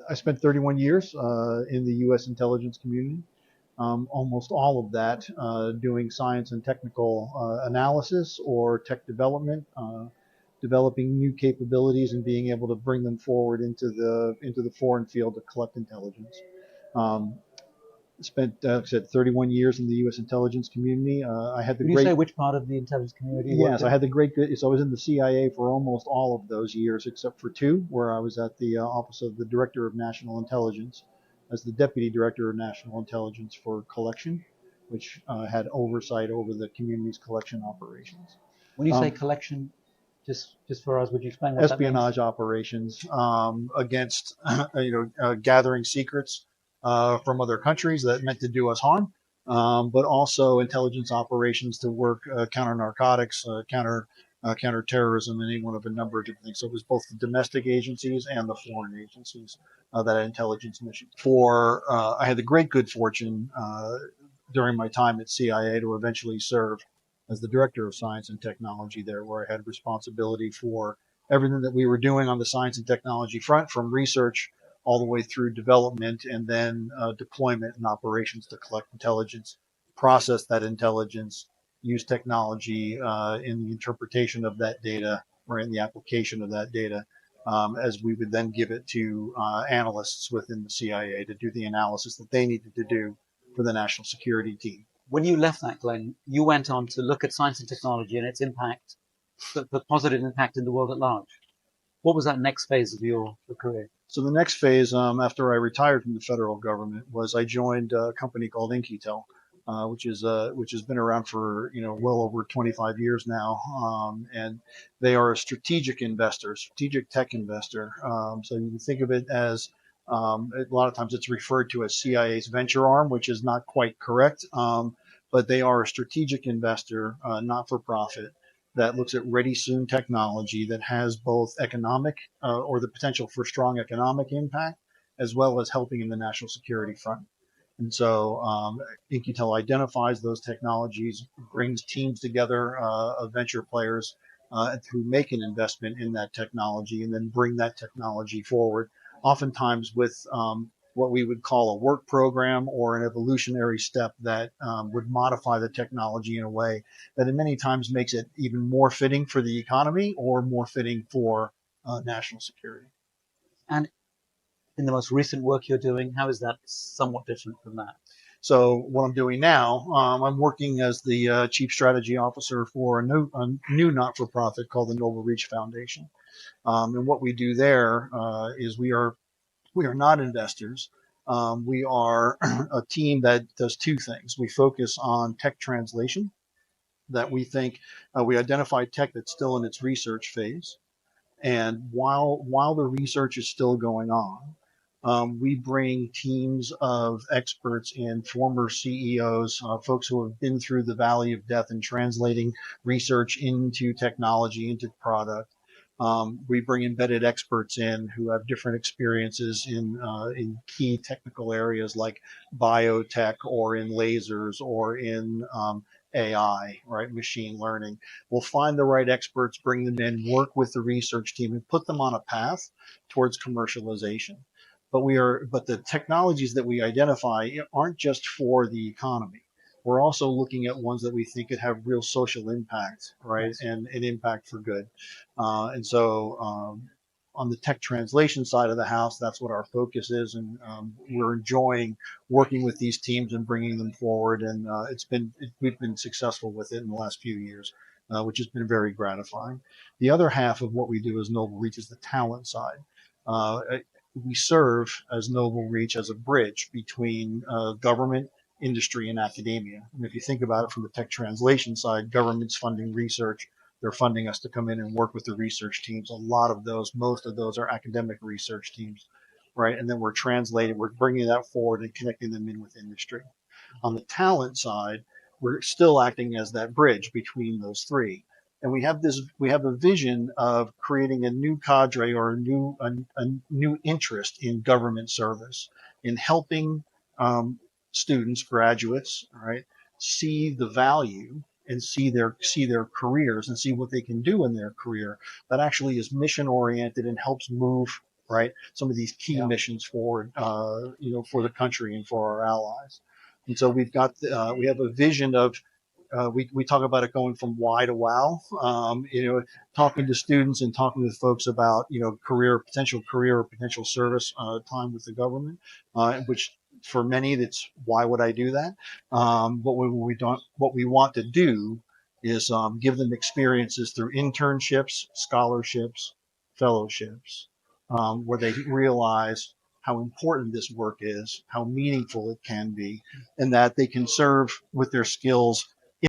I spent 31 years in the U.S. intelligence community. Almost all of that doing science and technical analysis or tech development, developing new capabilities and being able to bring them forward into the foreign field to collect intelligence. Um, Spent, like I said, 31 years in the U.S. intelligence community. I had the Can you say great which part of the intelligence community you worked Yes, I in? had the great good. So I was in the CIA for almost all of those years, except for two, where I was at the Office of the Director of National Intelligence as the Deputy Director of National Intelligence for collection, which had oversight over the community's collection operations. When you say Um, collection, just for us, would you explain what that means? Espionage operations against, gathering secrets from other countries that meant to do us harm, but also intelligence operations to work counter narcotics, counter terrorism, and any one of a number of different things. So it was both the domestic agencies and the foreign agencies that had intelligence missions. I had the great good fortune during my time at CIA to eventually serve as the director of science and technology there, where I had responsibility for everything that we were doing on the science and technology front, from research all the way through development and then deployment and operations to collect intelligence, process that intelligence, use technology in the interpretation of that data or in the application of that data, as we would then give it to analysts within the CIA to do the analysis that they needed to do for the national security team. When you left that, Glenn, you went on to look at science and technology and its impact, the positive impact in the world at large. What was that next phase of your career? So the next phase, after I retired from the federal government, was I joined a company called In-Q-Tel, which has been around for well over 25 years now, and they are a strategic investor, strategic tech investor. So you can think of it as a lot of times it's referred to as CIA's venture arm, which is not quite correct, but they are a strategic investor, not for profit, that looks at ready soon technology that has both economic or the potential for strong economic impact, as well as helping in the national security front. And so In-Q-Tel identifies those technologies, brings teams together of venture players who make an investment in that technology and then bring that technology forward, oftentimes with what we would call a work program or an evolutionary step that would modify the technology in a way that in many times makes it even more fitting for the economy or more fitting for national security. And in the most recent work you're doing, how is that somewhat different from that? So what I'm doing now, I'm working as the chief strategy officer for a new not-for-profit called the Noble Reach Foundation. And what we do there is we are not investors. We are a team that does two things. We focus on tech translation, that we think we identify tech that's still in its research phase. And while the research is still going on, we bring teams of experts in, former CEOs, folks who have been through the valley of death and translating research into technology, into product. We bring embedded experts in who have different experiences in key technical areas like biotech or in lasers or in AI, right, machine learning. We'll find the right experts, bring them in, work with the research team, and put them on a path towards commercialization. But the technologies that we identify aren't just for the economy. We're also looking at ones that we think could have real social impact, right, Yes. and an impact for good. And so on the tech translation side of the house, that's what our focus is, and we're enjoying working with these teams and bringing them forward. And we've been successful with it in the last few years, which has been very gratifying. The other half of what we do as Noble Reach is the talent side. Uh, we serve as Noble Reach as a bridge between government, industry, and academia. And if you think about it from the tech translation side, government's funding research, they're funding us to come in and work with the research teams. Most of those are academic research teams, right? And then we're bringing that forward and connecting them in with industry. On the talent side, we're still acting as that bridge between those three. And we have a vision of creating a new cadre or a new interest in government service, in helping students, graduates, right, see the value and see their careers and see what they can do in their career that actually is mission oriented and helps move right? Some of these key Yeah. missions for, for the country and for our allies. And so we have a vision of, we talk about it going from why to wow. Talking to students and talking with folks about career or potential service time with the government, which for many that's why would I do that? But what we want to do is give them experiences through internships, scholarships, fellowships, where they realize how important this work is, how meaningful it can be, and that they can serve with their skills